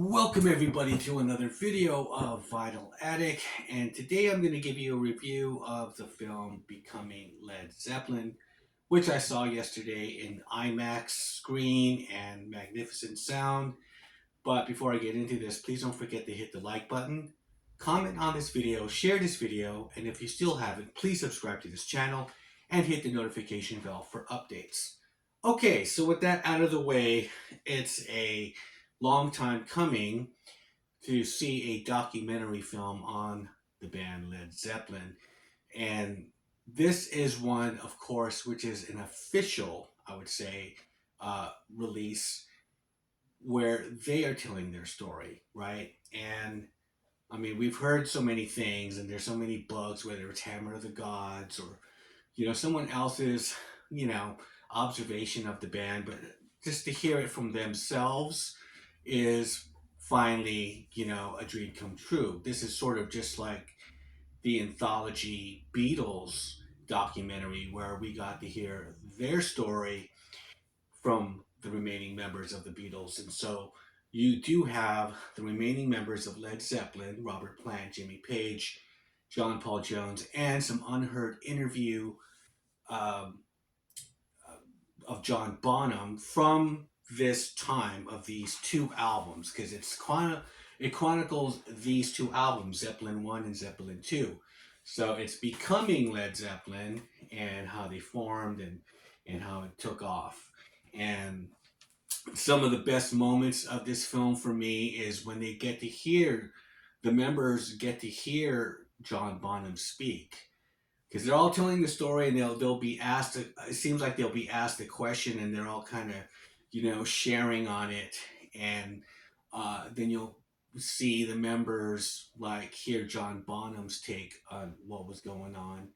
Welcome everybody to another video of Vital Addict, and today I'm going to give you a review of the film Becoming Led Zeppelin, which I saw yesterday in IMAX screen and magnificent sound. But before I get into this, please don't forget to hit the like button, comment on this video, share this video, and if you still haven't, please subscribe to this channel and hit the notification bell for updates. Okay, so with that out of the way, it's a long time coming to see a documentary film on the band Led Zeppelin. And this is one, of course, which is an official, I would say, release where they are telling their story, right? And I mean, we've heard so many things, and there's so many bugs, whether it's Hammer of the Gods or, someone else's, observation of the band, but just to hear it from themselves is finally, a dream come true. This is sort of just like the anthology Beatles documentary where we got to hear their story from the remaining members of the Beatles. And so you do have the remaining members of Led Zeppelin, Robert Plant, Jimmy Page, John Paul Jones, and some unheard interview um, of John Bonham from this time of these two albums, because it chronicles these two albums, Zeppelin 1 and Zeppelin 2. So it's Becoming Led Zeppelin and how they formed and how it took off. And some of the best moments of this film for me is when the members get to hear John Bonham speak, because they're all telling the story, and they'll be asked. It seems like they'll be asked a question, and they're all kind of, sharing on it, and then you'll see the members like hear John Bonham's take on what was going on,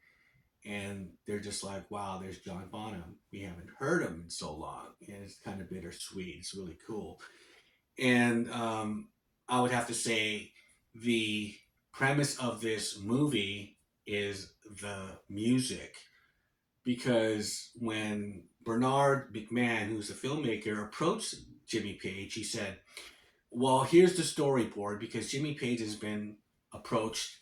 and they're just like, "Wow, there's John Bonham. We haven't heard him in so long," and it's kind of bittersweet. It's really cool, and I would have to say the premise of this movie is the music, because when Bernard McMahon, who's a filmmaker, approached Jimmy Page, he said, well, here's the storyboard, because Jimmy Page has been approached,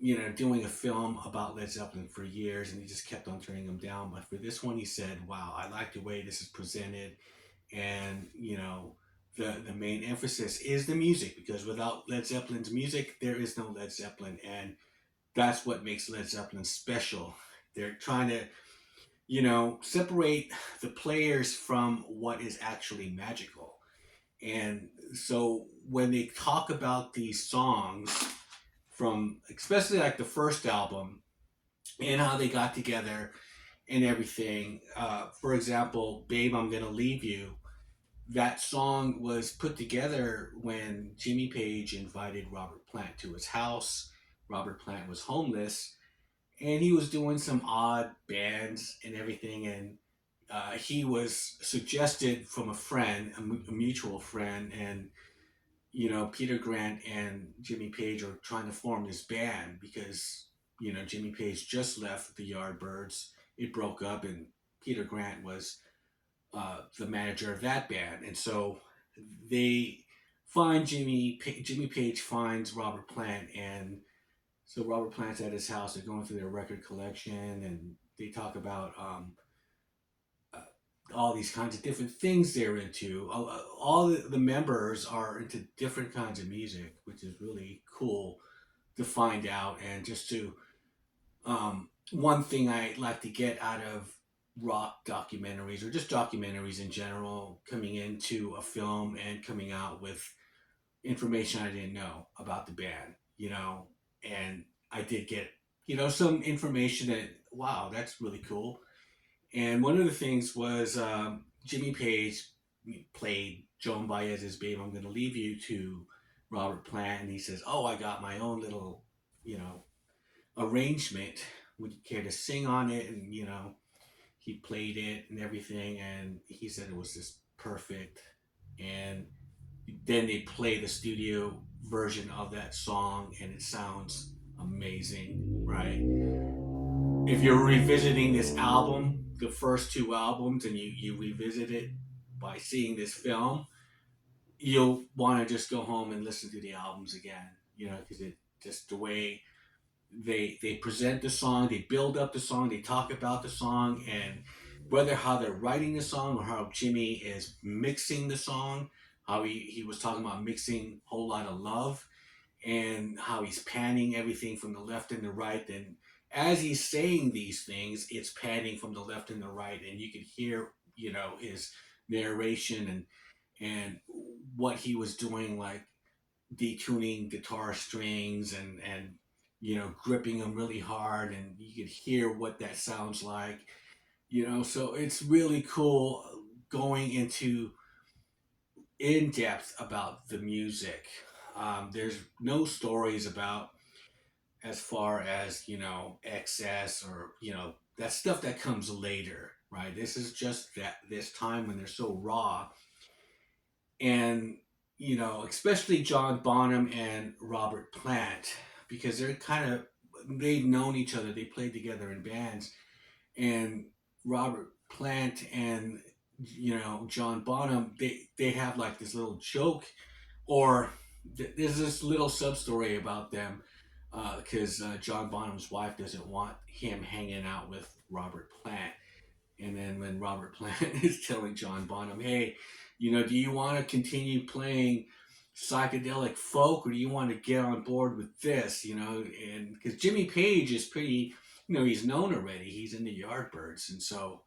doing a film about Led Zeppelin for years, and he just kept on turning them down. But for this one, he said, wow, I like the way this is presented, and, the main emphasis is the music, because without Led Zeppelin's music, there is no Led Zeppelin, and that's what makes Led Zeppelin special. They're trying to, separate the players from what is actually magical. And so when they talk about these songs from, especially like the first album, and how they got together and everything, for example, Babe, I'm Gonna Leave You, that song was put together when Jimmy Page invited Robert Plant to his house. Robert Plant was homeless, and he was doing some odd bands and everything, and he was suggested from a friend, a mutual friend, and Peter Grant and Jimmy Page are trying to form this band because Jimmy Page just left the Yardbirds. It broke up, and Peter Grant was the manager of that band, and so they find Jimmy Page finds Robert Plant, and so Robert Plant's at his house. They're going through their record collection, and they talk about all these kinds of different things they're into. All the members are into different kinds of music, which is really cool to find out. And just to one thing I like to get out of rock documentaries, or just documentaries in general, coming into a film and coming out with information I didn't know about the band, and I did get, some information that, wow, that's really cool. And one of the things was Jimmy Page played Joan Baez's Babe, I'm Gonna Leave You to Robert Plant, and he says, oh, I got my own little, arrangement. Would you care to sing on it? And, he played it and everything, and he said it was just perfect. And then they play the studio version of that song, and it sounds amazing, right? If you're revisiting this album, the first two albums, and you revisit it by seeing this film, you'll want to just go home and listen to the albums again, because it just the way they present the song, they build up the song, they talk about the song, and whether how they're writing the song or how Jimmy is mixing the song, how he was talking about mixing Whole Lot of Love, and how he's panning everything from the left and the right. And as he's saying these things, it's panning from the left and the right, and you can hear, his narration and what he was doing, like detuning guitar strings and gripping them really hard, and you could hear what that sounds like. So it's really cool going into in depth about the music. There's no stories about as far as excess or that stuff that comes later, right? This is just that this time when they're so raw. And especially John Bonham and Robert Plant, because they're kind of they've known each other, they played together in bands. And Robert Plant and John Bonham, they have like this little joke, or there's this little sub story about them, because John Bonham's wife doesn't want him hanging out with Robert Plant. And then when Robert Plant is telling John Bonham, hey, do you want to continue playing psychedelic folk, or do you want to get on board with this? And because Jimmy Page is pretty, he's known already. He's in the Yardbirds. And so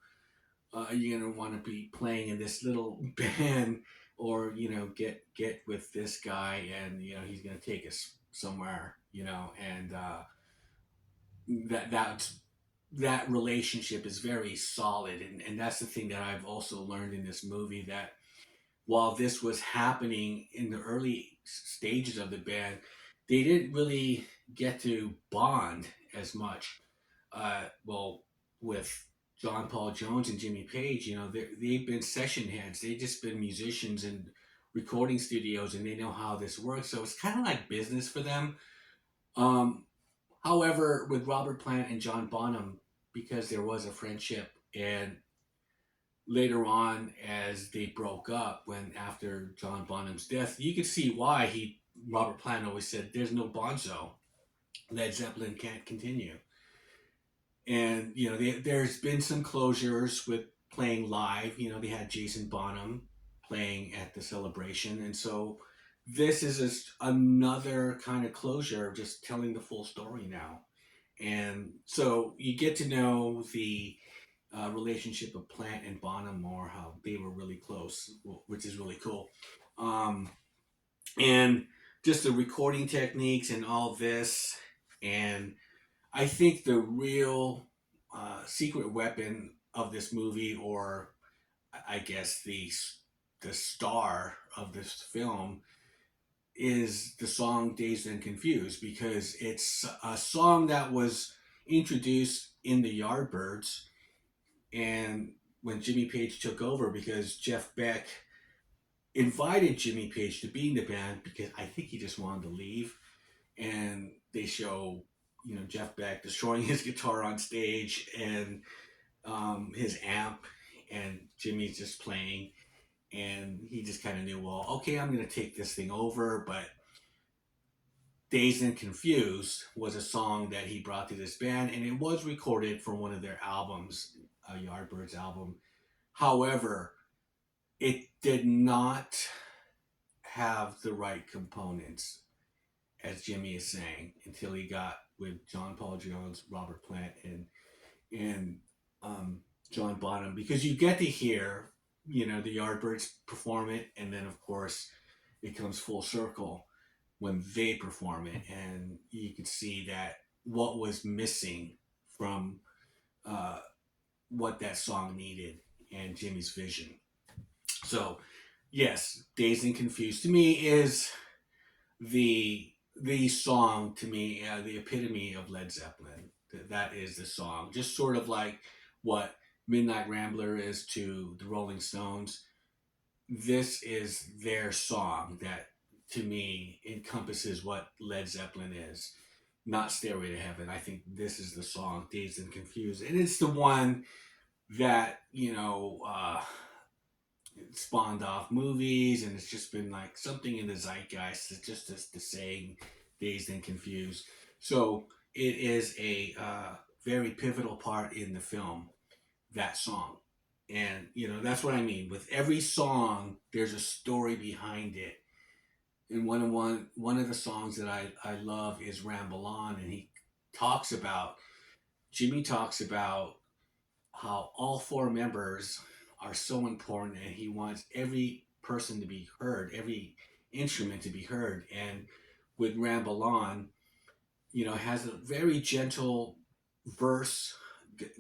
you're going to want to be playing in this little band, or, get with this guy, and, he's going to take us somewhere, and that's that relationship is very solid. And that's the thing that I've also learned in this movie, that while this was happening in the early stages of the band, they didn't really get to bond as much. Well, with John Paul Jones and Jimmy Page, they've been session heads. They've just been musicians in recording studios, and they know how this works. So it's kind of like business for them. Um, However, with Robert Plant and John Bonham, because there was a friendship, and later on, as they broke up, when after John Bonham's death, you could see why Robert Plant always said, "There's no Bonzo. Led Zeppelin can't continue." And there's been some closures with playing live. They had Jason Bonham playing at the celebration, and so this is just another kind of closure, just telling the full story now. And so you get to know the relationship of Plant and Bonham more, how they were really close, which is really cool. Um, and just the recording techniques and all this. And I think the real secret weapon of this movie, or I guess the star of this film, is the song Dazed and Confused, because it's a song that was introduced in the Yardbirds. And when Jimmy Page took over, because Jeff Beck invited Jimmy Page to be in the band, because I think he just wanted to leave. And they show, Jeff Beck destroying his guitar on stage, and his amp, and Jimmy's just playing. And he just kind of knew, well, okay, I'm going to take this thing over. But Dazed and Confused was a song that he brought to this band, and it was recorded for one of their albums, a Yardbirds album. However, it did not have the right components, as Jimmy is saying, until he got with John Paul Jones, Robert Plant, and John Bonham, because you get to hear, the Yardbirds perform it, and then of course it comes full circle when they perform it, and you can see that what was missing from uh, what that song needed, and Jimmy's vision. So, yes, Dazed and Confused to me is the song, to me, the epitome of Led Zeppelin. That is the song, just sort of like what Midnight Rambler is to the Rolling Stones. This is their song that, to me, encompasses what Led Zeppelin is. Not Stairway to Heaven. I think this is the song, Dazed and Confused, and it's the one that spawned off movies, and it's just been like something in the zeitgeist. It's just the saying, "Dazed and Confused." So it is a very pivotal part in the film, that song. And that's what I mean. With every song, there's a story behind it. And one of the songs that I love is Ramble On, and talks about Jimmy talks about how all four members are so important, and he wants every person to be heard, every instrument to be heard. And with Ramble On, has a very gentle verse,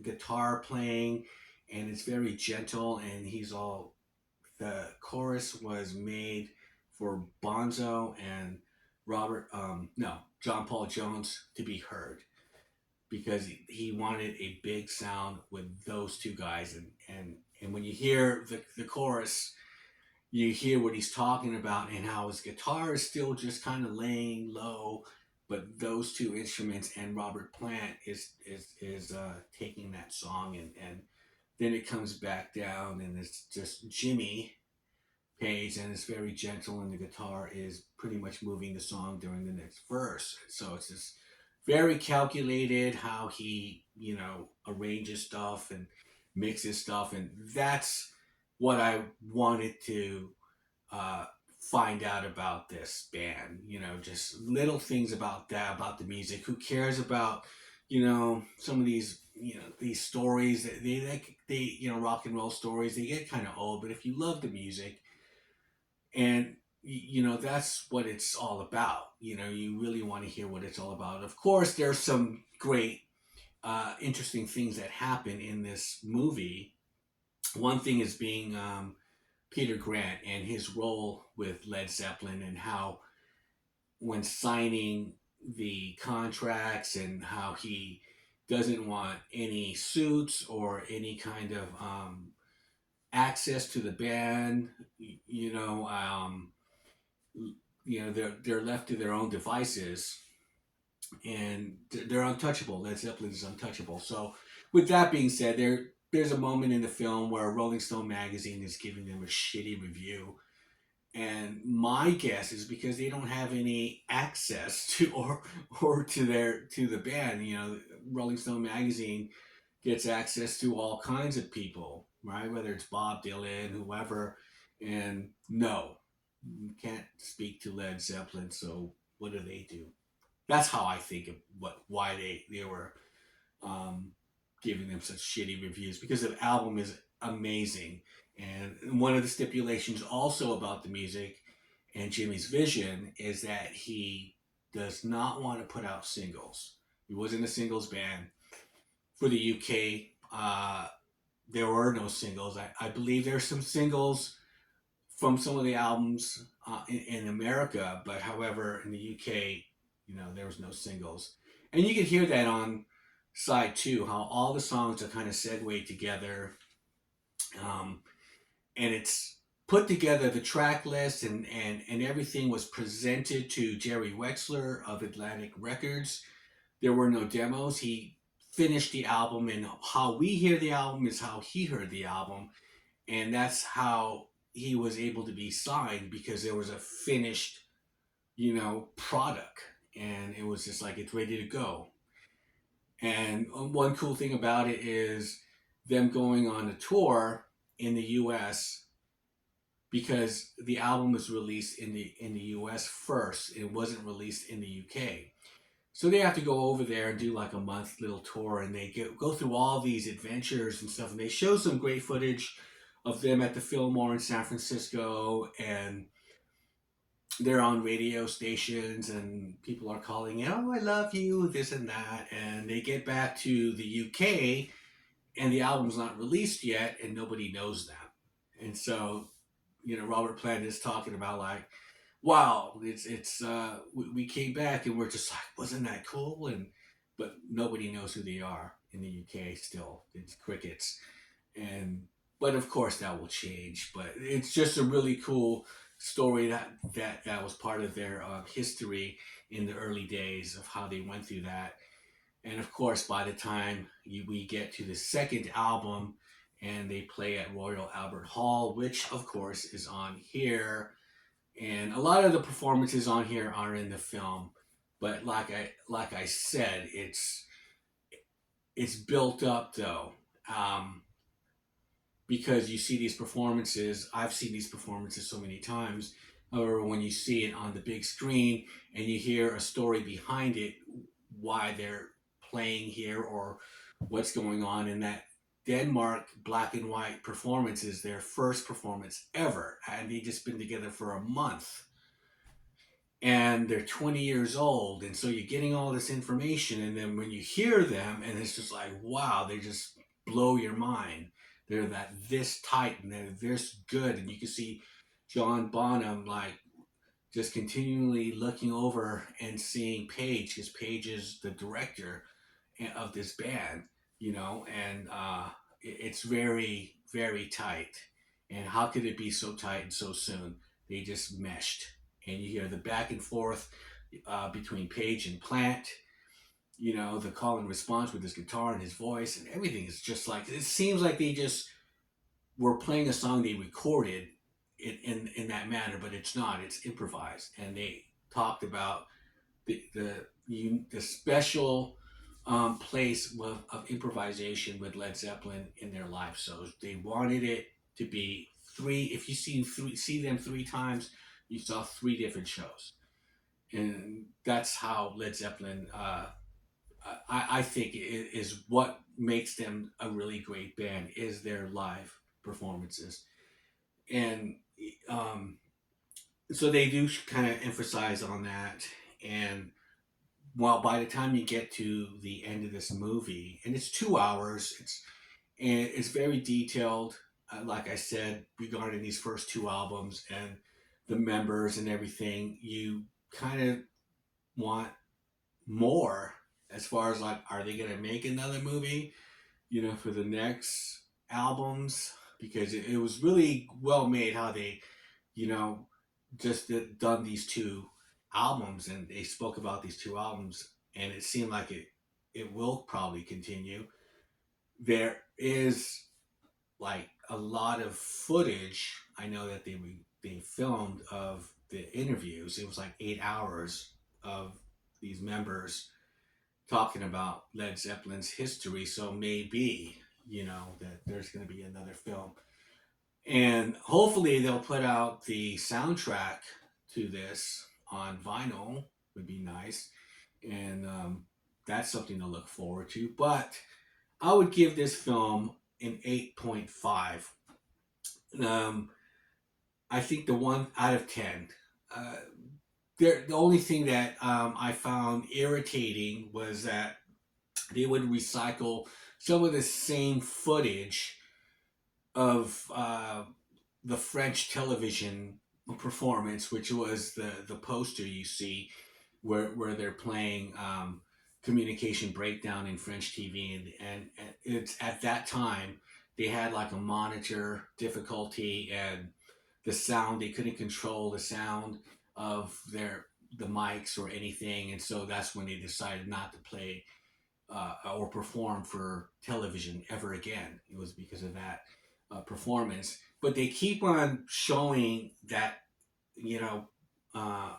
guitar playing, and it's very gentle. And the chorus was made for Bonzo and John Paul Jones to be heard, because he wanted a big sound with those two guys. And when you hear the chorus, you hear what he's talking about, and how his guitar is still just kind of laying low, but those two instruments and Robert Plant is taking that song, and then it comes back down, and it's just Jimmy Page, and it's very gentle, and the guitar is pretty much moving the song during the next verse. So it's just very calculated how he arranges stuff and mixes stuff, and that's what I wanted to uh, find out about this band. Just little things about that, about the music. Who cares about some of these stories that they rock and roll stories, they get kind of old. But if you love the music, and that's what it's all about. You really want to hear what it's all about. Of course, there's some great interesting things that happen in this movie. One thing is being Peter Grant and his role with Led Zeppelin, and how when signing the contracts, and how he doesn't want any suits or any kind of access to the band. you know um, they're left to their own devices, and they're untouchable. Led Zeppelin is untouchable. So, with that being said, there's a moment in the film where Rolling Stone magazine is giving them a shitty review, and my guess is because they don't have any access to or to the band. Rolling Stone magazine gets access to all kinds of people, right? Whether it's Bob Dylan, whoever, and no, you can't speak to Led Zeppelin. So what do? That's how I think of why they were um, giving them such shitty reviews, because the album is amazing. And one of the stipulations also about the music and Jimmy's vision is that he does not want to put out singles. He wasn't a singles band. For the UK, there were no singles. I believe there's some singles from some of the albums in America, but however, in the UK, there was no singles. And you can hear that on side two, how all the songs are kind of segued together. Um, and it's put together, the track list and everything was presented to Jerry Wexler of Atlantic Records. There were no demos. He finished the album, and how we hear the album is how he heard the album. And that's how he was able to be signed, because there was a finished, product. And it was just like, it's ready to go. And one cool thing about it is them going on a tour in the US, because the album was released in the US first. It wasn't released in the UK. So they have to go over there and do like a month little tour, and they go through all these adventures and stuff. And they show some great footage of them at the Fillmore in San Francisco, and they're on radio stations, and people are calling, "Oh, I love you," this and that. And they get back to the UK, and the album's not released yet, and nobody knows that. And so, Robert Plant is talking about like, wow, we came back, and we're just like, wasn't that cool? And but nobody knows who they are in the UK still. It's crickets. And but of course that will change. But it's just a really cool story that was part of their history in the early days of how they went through that. And of course, by the time we get to the second album, and they play at Royal Albert Hall, which of course is on here. And a lot of the performances on here are in the film, but like I said, it's built up though. Um, because you see these performances. I've seen these performances so many times. Or when you see it on the big screen and you hear a story behind it, why they're playing here or what's going on in that Denmark black and white performance is their first performance ever. And they've just been together for a month and they're 20 years old. And so you're getting all this information. And then when you hear them, and it's just like, wow, they just blow your mind. They're that this tight and they're this good. And you can see John Bonham like just continually looking over and seeing Page, because Page is the director of this band, and it's very, very tight. And how could it be so tight and so soon? They just meshed. And you hear the back and forth between Page and Plant, the call and response with his guitar and his voice, and everything is just like, it seems like they just were playing a song they recorded in that manner, but it's not. It's improvised. And they talked about the special place of improvisation with Led Zeppelin in their life. So they wanted it to be three. If you see them three times, you saw three different shows, and that's how Led Zeppelin. I think is what makes them a really great band is their live performances, and um, so they do kind of emphasize on that. And well, by the time you get to the end of this movie, and it's 2 hours, it's very detailed. Like I said, regarding these first two albums and the members and everything, you kind of want more as far as like, are they going to make another movie, for the next albums? Because it was really well made how they, you know, just done these two albums, and they spoke about these two albums, and it seemed like it will probably continue. There is like a lot of footage. I know that they filmed of the interviews. It was like 8 hours of these members talking about Led Zeppelin's history. So maybe that there's going to be another film, and hopefully they'll put out the soundtrack to this on vinyl. Would be nice, and that's something to look forward to. But I would give this film an 8.5. Um, I think the 1 out of 10. Uh, the only thing that I found irritating was that they would recycle some of the same footage of the French television performance, which was the poster you see where they're playing communication breakdown in French TV, and it's at that time they had like a monitor difficulty, and the sound, they couldn't control the sound of the mics or anything, and so that's when they decided not to play or perform for television ever again. It was because of that performance. But they keep on showing that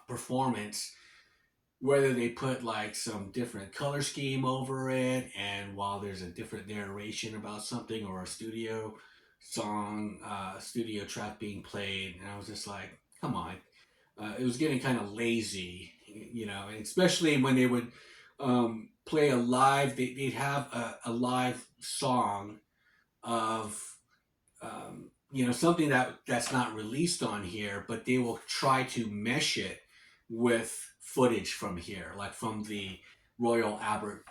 performance, whether they put like some different color scheme over it, and while there's a different narration about something, or a studio track being played, and I was just like, come on. It was getting kind of lazy, and especially when they would play a live, they'd have a live song of something that's not released on here, but they will try to mesh it with footage from here, like from the Royal Albert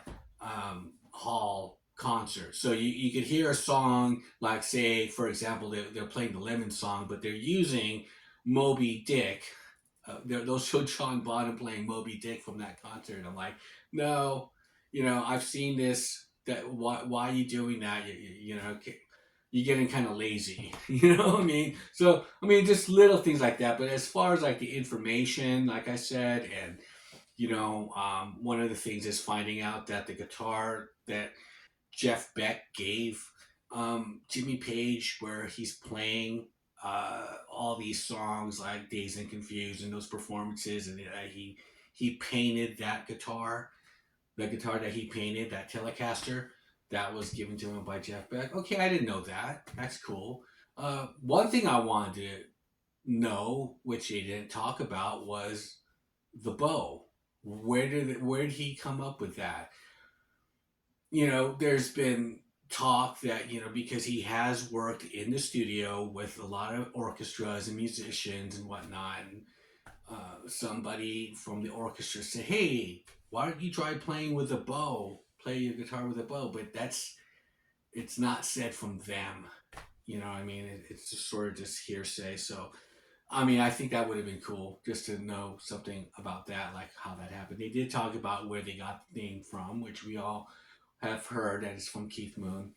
Hall concert. So you could hear a song, like, say, for example, they're playing the Lemon song, but they're using Moby Dick. They'll show John Bonham playing Moby Dick from that concert. I'm like, no, I've seen this. That why are you doing that? You're getting kind of lazy. You know what I mean? So I mean, just little things like that. But as far as like the information, like I said, and one of the things is finding out that the guitar that Jeff Beck gave Jimmy Page, where he's playing all these songs like Dazed and Confused and those performances, and he painted that guitar, the guitar that he painted, that Telecaster, that was given to him by Jeff Beck. Okay, I didn't know that. That's cool. One thing I wanted to know, which he didn't talk about, was the bow. Where did he come up with that? There's been talk that because he has worked in the studio with a lot of orchestras and musicians and whatnot, and somebody from the orchestra said, "Hey, why don't you try playing with a bow? Play your guitar with a bow." But it's not said from them. I mean, it's just sort of just hearsay. So I mean, I think that would have been cool just to know something about that, like how that happened. They did talk about where they got the name from, which we all have heard that it's from Keith Moon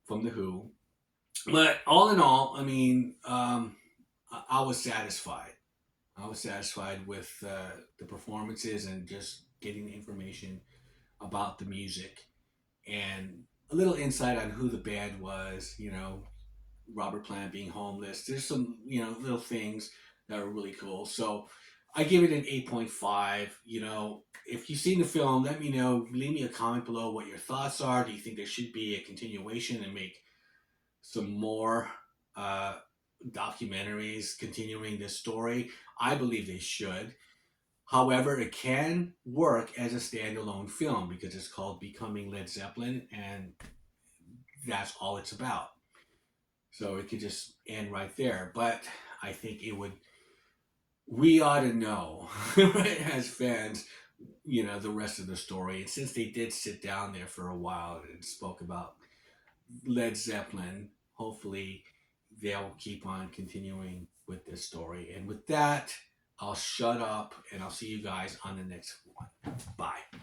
from The Who. But all in all, I mean, I was satisfied. I was satisfied with the performances and just getting the information about the music and a little insight on who the band was. Robert Plant being homeless. There's some little things that are really cool. So I give it an 8.5. If you've seen the film, let me know. Leave me a comment below what your thoughts are. Do you think there should be a continuation and make some more uh, documentaries continuing this story? I believe they should. However, it can work as a standalone film because it's called Becoming Led Zeppelin, and that's all it's about. So it could just end right there. But I think we ought to know, right, as fans, the rest of the story. And since they did sit down there for a while and spoke about Led Zeppelin, hopefully they'll keep on continuing with this story. And with that, I'll shut up and I'll see you guys on the next one. Bye.